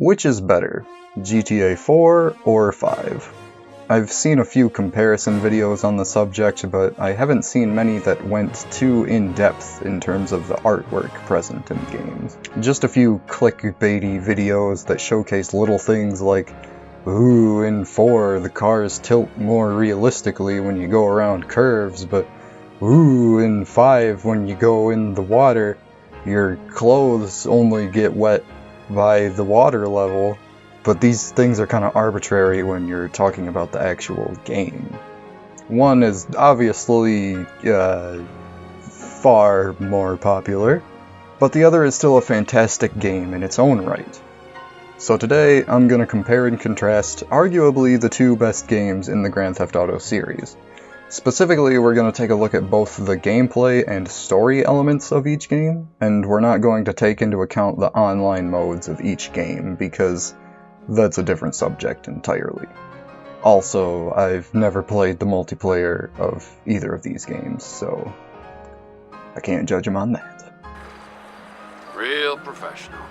Which is better, GTA 4 or 5? I've seen a few comparison videos on the subject, but I haven't seen many that went too in-depth in terms of the artwork present in games. Just a few clickbaity videos that showcase little things like, ooh, in 4 the cars tilt more realistically when you go around curves, but ooh, in 5 when you go in the water, your clothes only get wet by the water level. But these things are kind of arbitrary when you're talking about the actual game. One is obviously far more popular, but the other is still a fantastic game in its own right. So today I'm going to compare and contrast arguably the two best games in the Grand Theft Auto series. Specifically, we're going to take a look at both the gameplay and story elements of each game, and we're not going to take into account the online modes of each game because that's a different subject entirely. Also, I've never played the multiplayer of either of these games, so I can't judge them on that. Real professional.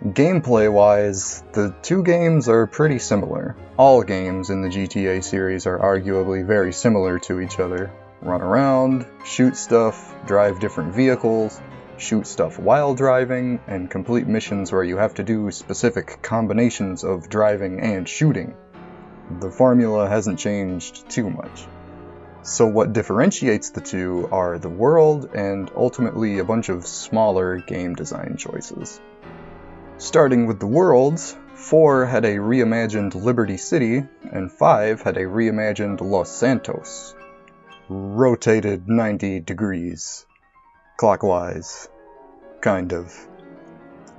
Gameplay-wise, the two games are pretty similar. All games in the GTA series are arguably very similar to each other. Run around, shoot stuff, drive different vehicles, shoot stuff while driving, and complete missions where you have to do specific combinations of driving and shooting. The formula hasn't changed too much. So what differentiates the two are the world and ultimately a bunch of smaller game design choices. Starting with the worlds, 4 had a reimagined Liberty City, and 5 had a reimagined Los Santos. Rotated 90 degrees. Clockwise. Kind of.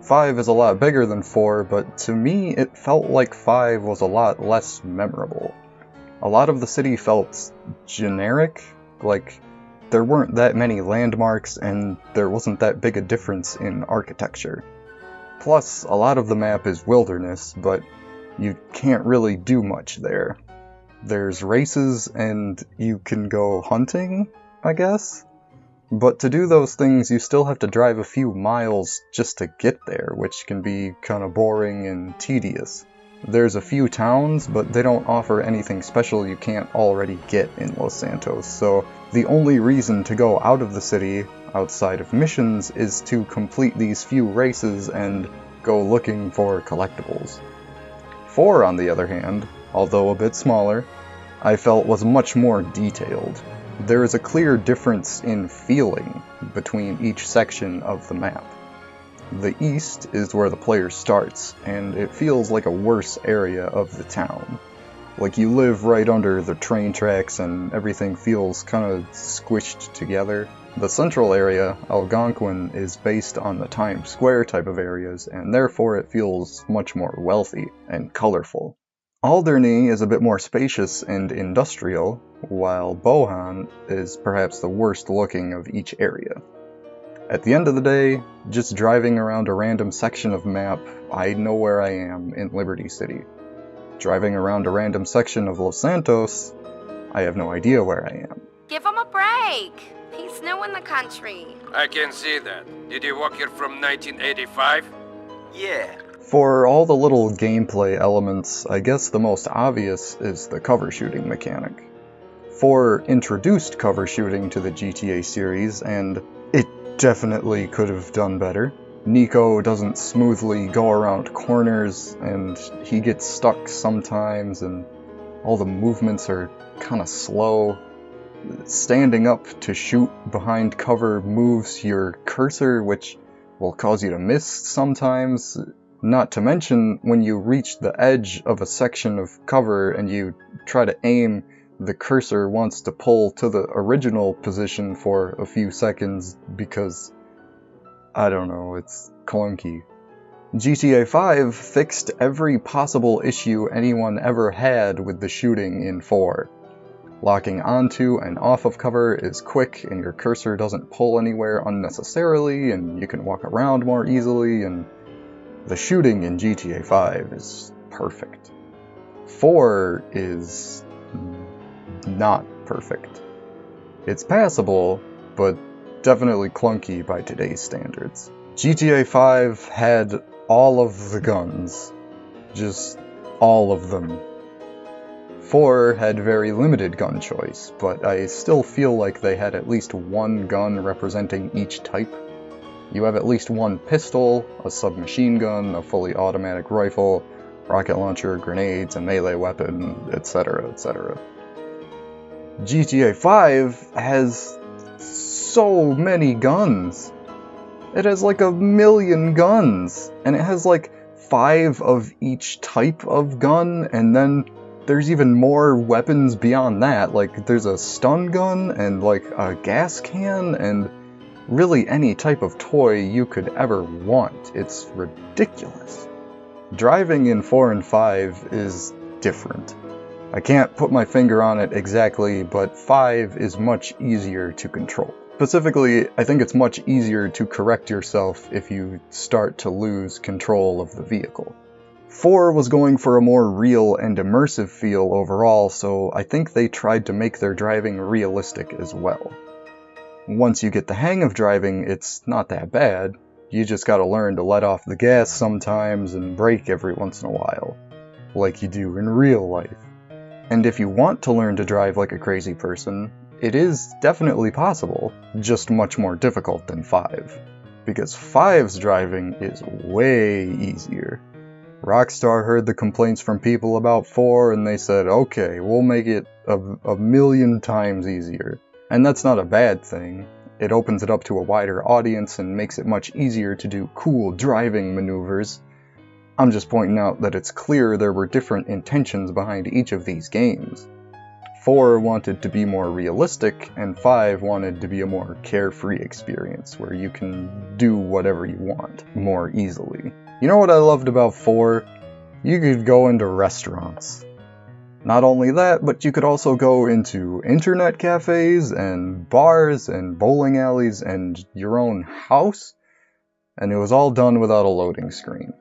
5 is a lot bigger than 4, but to me it felt like 5 was a lot less memorable. A lot of the city felt generic, like there weren't that many landmarks and there wasn't that big a difference in architecture. Plus, a lot of the map is wilderness, but you can't really do much there. There's races and you can go hunting, I guess? But to do those things, you still have to drive a few miles just to get there, which can be kind of boring and tedious. There's a few towns, but they don't offer anything special you can't already get in Los Santos, so the only reason to go out of the city, outside of missions, is to complete these few races and go looking for collectibles. 4, on the other hand, although a bit smaller, I felt was much more detailed. There is a clear difference in feeling between each section of the map. The east is where the player starts, and it feels like a worse area of the town. Like you live right under the train tracks and everything feels kind of squished together. The central area, Algonquin, is based on the Times Square type of areas, and therefore it feels much more wealthy and colorful. Alderney is a bit more spacious and industrial, while Bohan is perhaps the worst looking of each area. At the end of the day, just driving around a random section of map, I know where I am in Liberty City. Driving around a random section of Los Santos, I have no idea where I am. Give him a break! He's new in the country. I can see that. Did you walk here from 1985? Yeah. For all the little gameplay elements, I guess the most obvious is the cover shooting mechanic. 4 introduced cover shooting to the GTA series, and it definitely could have done better. Nico doesn't smoothly go around corners, and he gets stuck sometimes, and all the movements are kind of slow. Standing up to shoot behind cover moves your cursor, which will cause you to miss sometimes. Not to mention, when you reach the edge of a section of cover and you try to aim, the cursor wants to pull to the original position for a few seconds because, I don't know, it's clunky. GTA 5 fixed every possible issue anyone ever had with the shooting in 4. Locking onto and off of cover is quick and your cursor doesn't pull anywhere unnecessarily and you can walk around more easily, and the shooting in GTA 5 is perfect. 4 is not perfect. It's passable, but definitely clunky by today's standards. GTA 5 had all of the guns. Just all of them. 4 had very limited gun choice, but I still feel like they had at least one gun representing each type. You have at least one pistol, a submachine gun, a fully automatic rifle, rocket launcher, grenades, a melee weapon, etc., etc. GTA 5 has so many guns. It has like 1,000,000 guns, and it has like 5 of each type of gun, and then there's even more weapons beyond that. Like, there's a stun gun, and like a gas can, and really any type of toy you could ever want. It's ridiculous. Driving in 4 and 5 is different. I can't put my finger on it exactly, but 5 is much easier to control. Specifically, I think it's much easier to correct yourself if you start to lose control of the vehicle. 4 was going for a more real and immersive feel overall, so I think they tried to make their driving realistic as well. Once you get the hang of driving, it's not that bad. You just gotta learn to let off the gas sometimes and brake every once in a while, like you do in real life. And if you want to learn to drive like a crazy person, it is definitely possible, just much more difficult than 5. Because 5's driving is way easier. Rockstar heard the complaints from people about 4 and they said, okay, we'll make it a 1,000,000 times easier. And that's not a bad thing. It opens it up to a wider audience and makes it much easier to do cool driving maneuvers. I'm just pointing out that it's clear there were different intentions behind each of these games. 4 wanted to be more realistic, and 5 wanted to be a more carefree experience, where you can do whatever you want more easily. You know what I loved about 4? You could go into restaurants. Not only that, but you could also go into internet cafes, and bars, and bowling alleys, and your own house, and it was all done without a loading screen.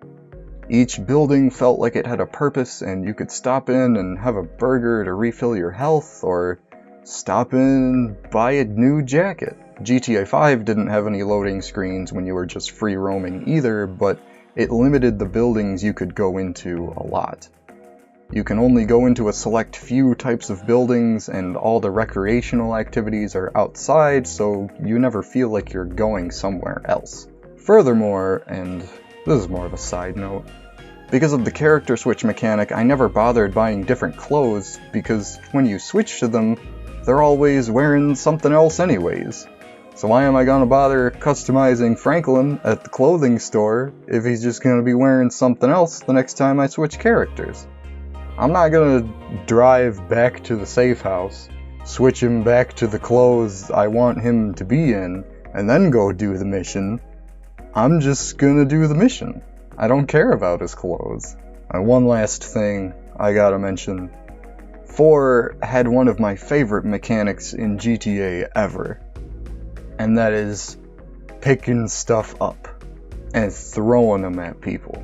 Each building felt like it had a purpose, and you could stop in and have a burger to refill your health, or stop in and buy a new jacket. GTA 5 didn't have any loading screens when you were just free roaming either, but it limited the buildings you could go into a lot. You can only go into a select few types of buildings, and all the recreational activities are outside, so you never feel like you're going somewhere else. Furthermore, and this is more of a side note, because of the character switch mechanic, I never bothered buying different clothes, because when you switch to them, they're always wearing something else anyways. So why am I gonna bother customizing Franklin at the clothing store if he's just gonna be wearing something else the next time I switch characters? I'm not gonna drive back to the safe house, switch him back to the clothes I want him to be in, and then go do the mission. I'm just gonna do the mission. I don't care about his clothes. And one last thing I gotta mention. 4 had one of my favorite mechanics in GTA ever. And that is picking stuff up and throwing them at people.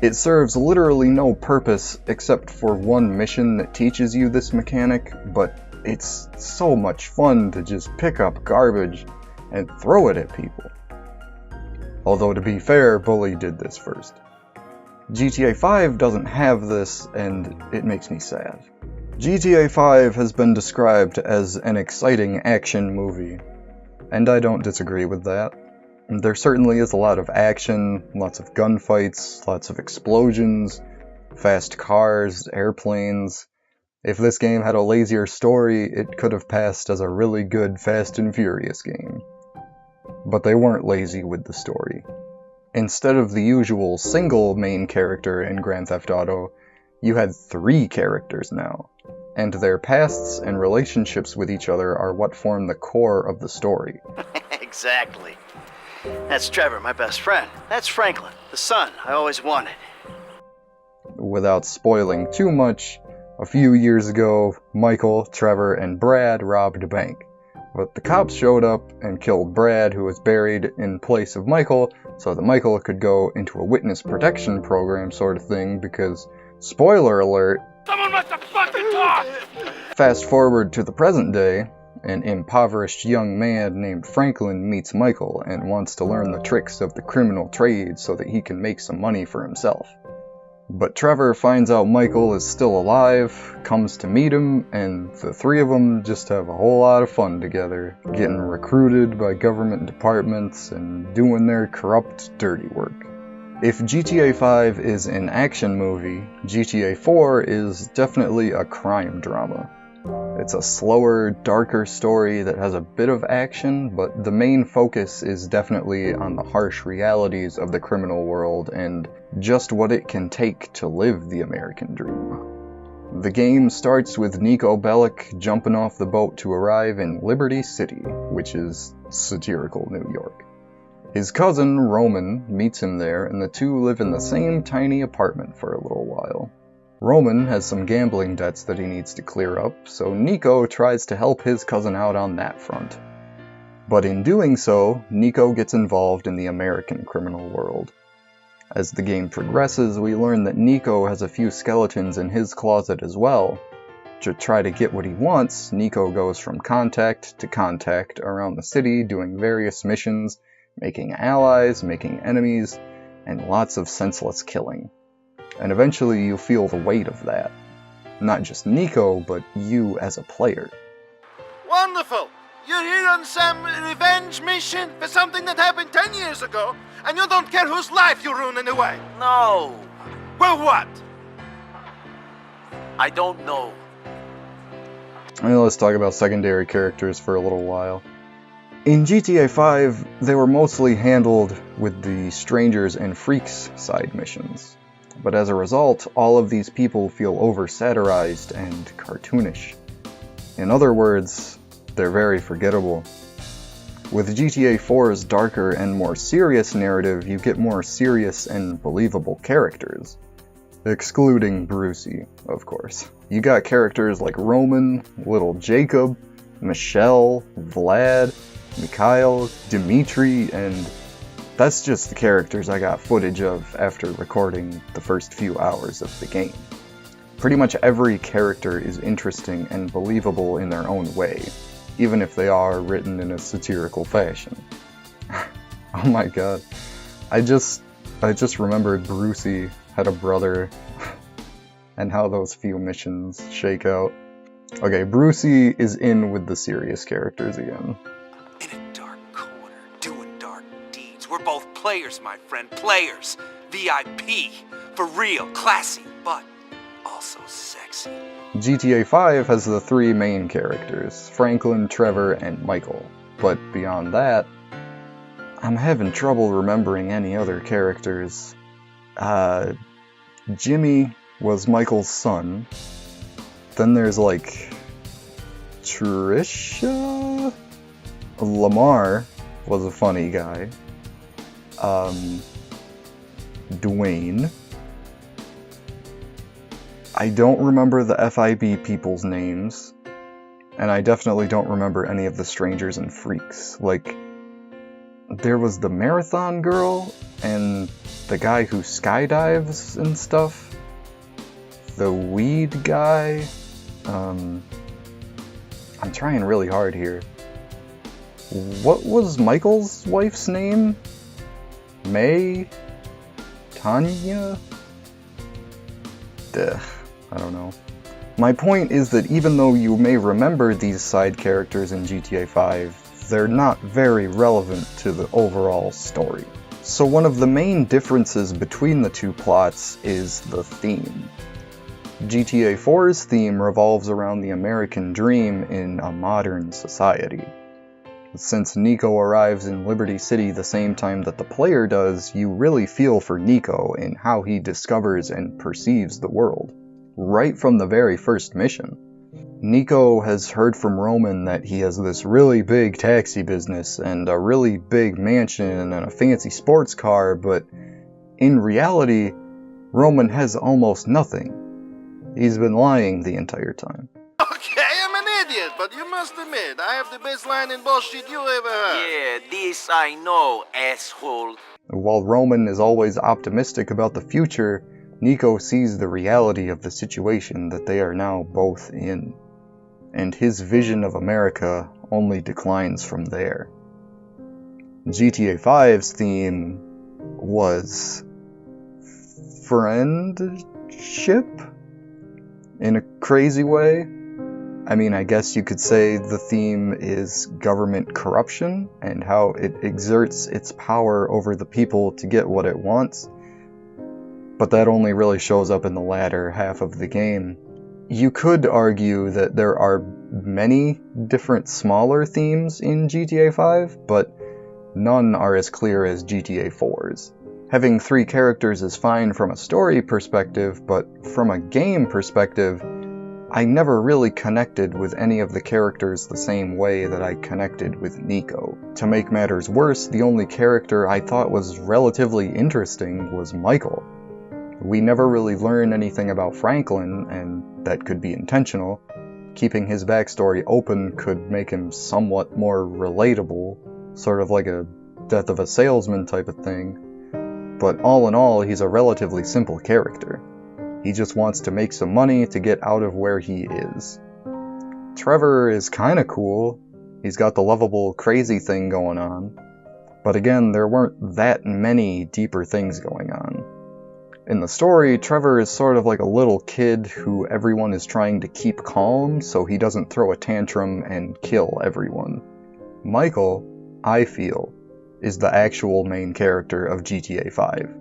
It serves literally no purpose except for one mission that teaches you this mechanic, but it's so much fun to just pick up garbage and throw it at people. Although to be fair, Bully did this first. GTA 5 doesn't have this, and it makes me sad. GTA 5 has been described as an exciting action movie, and I don't disagree with that. There certainly is a lot of action, lots of gunfights, lots of explosions, fast cars, airplanes. If this game had a lazier story, it could have passed as a really good Fast and Furious game. But they weren't lazy with the story. Instead of the usual single main character in Grand Theft Auto, you had 3 characters now, and their pasts and relationships with each other are what form the core of the story. Exactly. That's Trevor, my best friend. That's Franklin, the son I always wanted. Without spoiling too much, a few years ago, Michael, Trevor, and Brad robbed a bank. But the cops showed up and killed Brad, who was buried in place of Michael, so that Michael could go into a witness protection program sort of thing, because, spoiler alert, Someone must have fucking talked! fast forward to the present day, an impoverished young man named Franklin meets Michael and wants to learn the tricks of the criminal trade so that he can make some money for himself. But Trevor finds out Michael is still alive, comes to meet him, and the three of them just have a whole lot of fun together, getting recruited by government departments and doing their corrupt, dirty work. If GTA 5 is an action movie, GTA 4 is definitely a crime drama. It's a slower, darker story that has a bit of action, but the main focus is definitely on the harsh realities of the criminal world and just what it can take to live the American dream. The game starts with Niko Bellic jumping off the boat to arrive in Liberty City, which is satirical New York. His cousin, Roman, meets him there, and the two live in the same tiny apartment for a little while. Roman has some gambling debts that he needs to clear up, so Niko tries to help his cousin out on that front. But in doing so, Niko gets involved in the American criminal world. As the game progresses, we learn that Niko has a few skeletons in his closet as well. To try to get what he wants, Niko goes from contact to contact around the city doing various missions, making allies, making enemies, and lots of senseless killing. And eventually you feel the weight of that. Not just Niko, but you as a player. Wonderful! You're here on some revenge mission for something that happened 10 years ago, and you don't care whose life you ruin in a way. No, Well, what? I don't know. Let's talk about secondary characters for a little while. In GTA 5, they were mostly handled with the Strangers and Freaks side missions. But as a result, all of these people feel over-satirized and cartoonish. In other words, they're very forgettable. With GTA 4's darker and more serious narrative, you get more serious and believable characters. Excluding Brucey, of course. You got characters like Roman, Little Jacob, Michelle, Vlad, Mikhail, Dimitri, and that's just the characters I got footage of after recording the first few hours of the game. Pretty much every character is interesting and believable in their own way, even if they are written in a satirical fashion. Oh my god. I just remembered Brucey had a brother and how those few missions shake out. Okay, Brucey is in with the serious characters again. In a dark corner, doing dark deeds. We're both players, my friend, players. VIP. For real, classy, but also sexy. GTA 5 has the three main characters, Franklin, Trevor, and Michael. But beyond that, I'm having trouble remembering any other characters. Jimmy was Michael's son. Then there's like Trisha? Lamar was a funny guy. Dwayne. I don't remember the FIB people's names, and I definitely don't remember any of the Strangers and Freaks. Like, there was the Marathon Girl, and the guy who skydives and stuff. The Weed Guy. I'm trying really hard here. What was Michael's wife's name? May? Tanya? I don't know. My point is that even though you may remember these side characters in GTA 5, they're not very relevant to the overall story. So one of the main differences between the two plots is the theme. GTA 4's theme revolves around the American dream in a modern society. Since Niko arrives in Liberty City the same time that the player does, you really feel for Niko in how he discovers and perceives the world. Right from the very first mission. Niko has heard from Roman that he has this really big taxi business and a really big mansion and a fancy sports car, but in reality, Roman has almost nothing. He's been lying the entire time. Okay, I'm an idiot, but you must admit, I have the best line in bullshit you ever heard. Yeah, this I know, asshole. While Roman is always optimistic about the future, Niko sees the reality of the situation that they are now both in. and his vision of America only declines from there. GTA 5's theme was friendship in a crazy way. I mean, I guess you could say the theme is government corruption and how it exerts its power over the people to get what it wants, but that only really shows up in the latter half of the game. You could argue that there are many different smaller themes in GTA 5, but none are as clear as GTA 4's. Having 3 characters is fine from a story perspective, but from a game perspective, I never really connected with any of the characters the same way that I connected with Nico. To make matters worse, the only character I thought was relatively interesting was Michael. We never really learn anything about Franklin, and that could be intentional. Keeping his backstory open could make him somewhat more relatable, sort of like a death of a salesman type of thing. But all in all, he's a relatively simple character. He just wants to make some money to get out of where he is. Trevor is kinda cool. He's got the lovable crazy thing going on. But again, there weren't that many deeper things going on. In the story, Trevor is sort of like a little kid who everyone is trying to keep calm so he doesn't throw a tantrum and kill everyone. Michael, I feel, is the actual main character of GTA 5.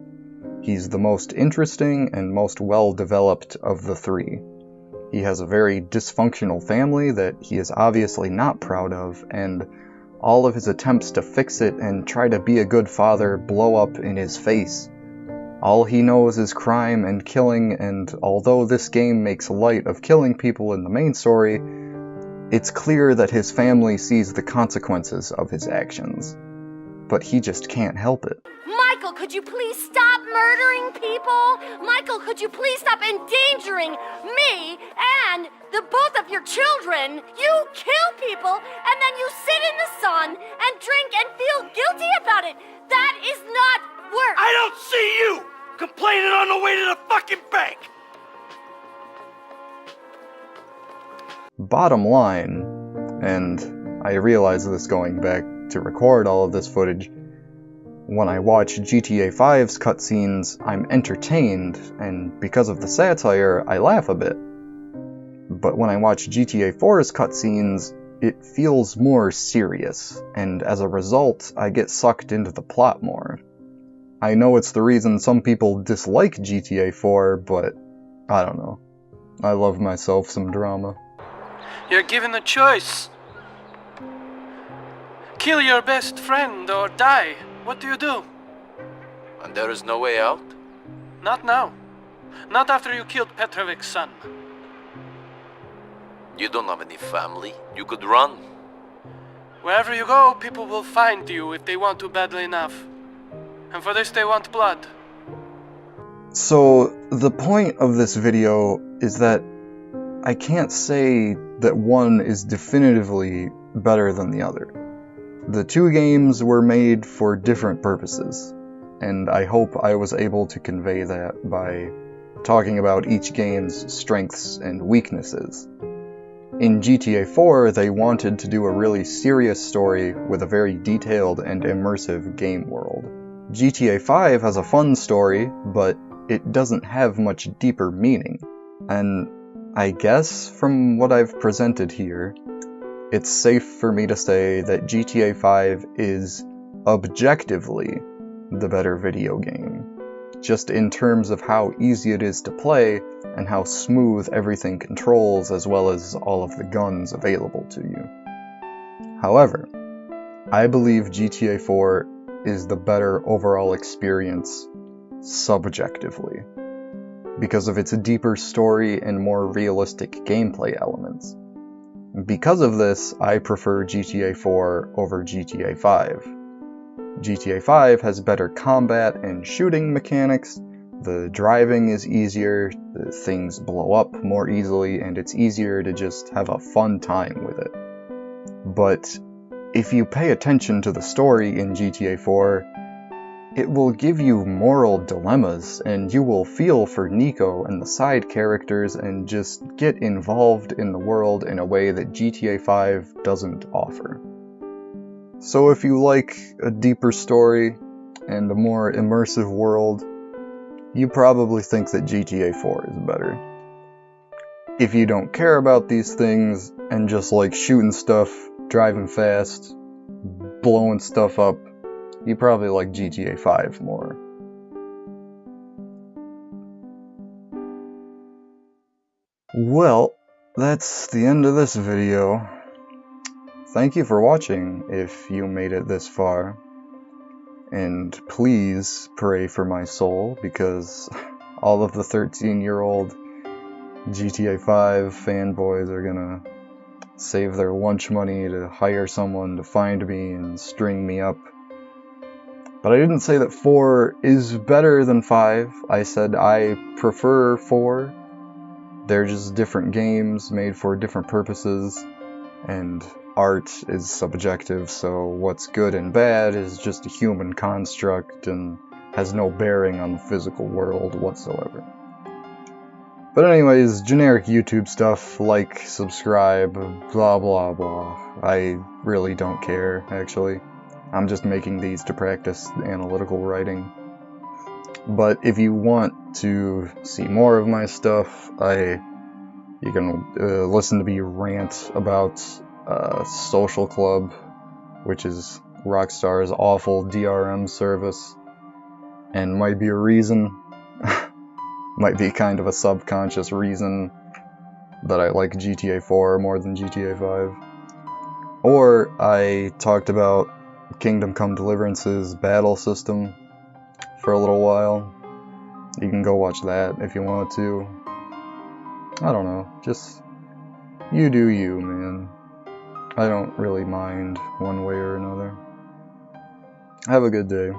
He's the most interesting and most well-developed of the 3. He has a very dysfunctional family that he is obviously not proud of, and all of his attempts to fix it and try to be a good father blow up in his face. All he knows is crime and killing, and although this game makes light of killing people in the main story, it's clear that his family sees the consequences of his actions. But he just can't help it. Michael, could you please stop murdering people? Michael, could you please stop endangering me and the both of your children? You kill people and then you sit in the sun and drink and feel guilty about it. That is not work. I don't see you complaining on the way to the fucking bank! Bottom line, and I realized this going back to record all of this footage, when I watch GTA 5's cutscenes, I'm entertained, and because of the satire, I laugh a bit. But when I watch GTA 4's cutscenes, it feels more serious, and as a result, I get sucked into the plot more. I know it's the reason some people dislike GTA 4, but I don't know. I love myself some drama. You're given a choice. Kill your best friend or die. What do you do? And there is no way out? Not now. Not after you killed Petrovic's son. You don't have any family. You could run. Wherever you go, people will find you if they want to badly enough. And for this they want blood. So, the point of this video is that I can't say that one is definitively better than the other. The 2 games were made for different purposes, and I hope I was able to convey that by talking about each game's strengths and weaknesses. In GTA 4, they wanted to do a really serious story with a very detailed and immersive game world. GTA 5 has a fun story, but it doesn't have much deeper meaning. And I guess from what I've presented here, it's safe for me to say that GTA 5 is objectively the better video game, just in terms of how easy it is to play and how smooth everything controls as well as all of the guns available to you. However, I believe GTA 4 is the better overall experience subjectively, because of its deeper story and more realistic gameplay elements. Because of this, I prefer GTA 4 over GTA 5. GTA 5 has better combat and shooting mechanics, the driving is easier, the things blow up more easily, and it's easier to just have a fun time with it. But if you pay attention to the story in GTA 4, it will give you moral dilemmas, and you will feel for Nico and the side characters and just get involved in the world in a way that GTA 5 doesn't offer. So if you like a deeper story and a more immersive world, you probably think that GTA 4 is better. If you don't care about these things and just like shooting stuff, driving fast, blowing stuff up, you probably like GTA 5 more. Well, that's the end of this video. Thank you for watching if you made it this far. And please pray for my soul, because all of the 13-year-old GTA 5 fanboys are gonna save their lunch money to hire someone to find me and string me up. But I didn't say that 4 is better than 5. I said I prefer 4. They're just different games made for different purposes, and art is subjective, so what's good and bad is just a human construct and has no bearing on the physical world whatsoever. But anyways, generic YouTube stuff, like, subscribe, blah blah blah. I really don't care, actually. I'm just making these to practice analytical writing. But if you want to see more of my stuff, you can listen to me rant about Social Club, which is Rockstar's awful DRM service, and might be a reason, might be kind of a subconscious reason that I like GTA 4 more than GTA 5. Or I talked about Kingdom Come Deliverance's battle system for a little while. You can go watch that if you want to. I don't know, just you do you, man. I don't really mind one way or another. Have a good day.